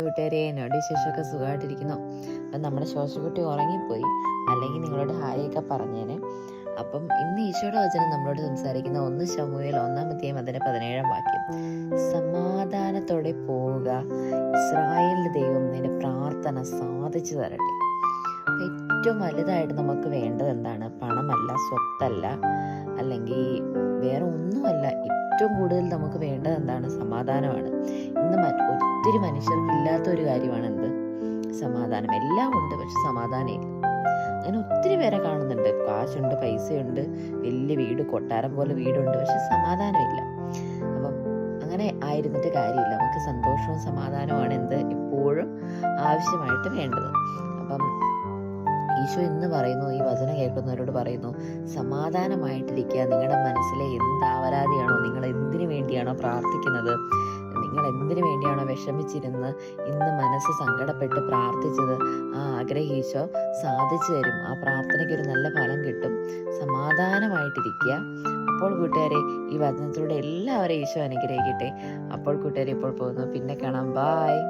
കൂട്ടുകാരെ, എന്നോട് വിശേഷമൊക്കെ സുഖമായിട്ടിരിക്കുന്നു. അപ്പം നമ്മുടെ ശോശക്കുട്ടി ഉറങ്ങിപ്പോയി, അല്ലെങ്കിൽ നിങ്ങളോട് ഹായൊക്കെ പറഞ്ഞേനെ. അപ്പം ഇന്ന് ഈശോയുടെ വചനം നമ്മളോട് സംസാരിക്കുന്ന 1 ശമൂവേൽ 1:17 സമാധാനത്തോടെ പോവുക, ഇസ്രായേലിന്റെ ദൈവം നിന്റെ പ്രാർത്ഥന സാധിച്ചു തരട്ടെ. ഏറ്റവും വലുതായിട്ട് നമുക്ക് വേണ്ടത് എന്താണ്? പണമല്ല, സ്വത്തല്ല, അല്ലെങ്കിൽ വേറെ ഒന്നുമല്ല. ഏറ്റവും കൂടുതൽ നമുക്ക് വേണ്ടത് എന്താണ്? സമാധാനമാണ്. ഇന്ന് ഒത്തിരി മനുഷ്യർക്ക് ഇല്ലാത്ത ഒരു കാര്യമാണ് എന്ത്? സമാധാനം. എല്ലാം ഉണ്ട്, പക്ഷെ സമാധാനം ഇല്ല. അങ്ങനെ ഒത്തിരി പേരെ കാണുന്നുണ്ട്. കാശുണ്ട്, പൈസയുണ്ട്, വലിയ വീട്, കൊട്ടാരം പോലെ വീടുണ്ട്, പക്ഷെ സമാധാനമില്ല. അപ്പം അങ്ങനെ ആയിരുന്നിട്ട് കാര്യമില്ല. നമുക്ക് സന്തോഷവും സമാധാനവുമാണ് എന്ത്? എപ്പോഴും ആവശ്യമായിട്ട് വേണ്ടത്. അപ്പം ഈശോ ഇന്ന് പറയുന്നു, ഈ വചനം കേൾക്കുന്നവരോട് പറയുന്നു, സമാധാനമായിട്ടിരിക്കുക. നിങ്ങളുടെ മനസ്സിലെ എന്ത് ആവരാതിയാണോ, നിങ്ങൾ എന്തിനു വേണ്ടിയാണോ പ്രാർത്ഥിക്കുന്നത്, നിങ്ങൾ എന്തിനു വേണ്ടിയാണോ വിഷമിച്ചിരുന്ന് ഇന്ന് മനസ്സ് സങ്കടപ്പെട്ട് പ്രാർത്ഥിച്ചത്, ആ ആഗ്രഹം ഈശോ സാധിച്ചു തരും. ആ പ്രാർത്ഥനയ്ക്ക് ഒരു നല്ല ഫലം കിട്ടും. സമാധാനമായിട്ടിരിക്കുക. അപ്പോൾ കൂട്ടുകാരെ, ഈ വചനത്തിലൂടെ എല്ലാവരെയും ഈശോ അനുഗ്രഹിക്കട്ടെ. അപ്പോൾ കൂട്ടുകാരെ, ഇപ്പോൾ പോകുന്നു. പിന്നെ കാണാം. ബായ്.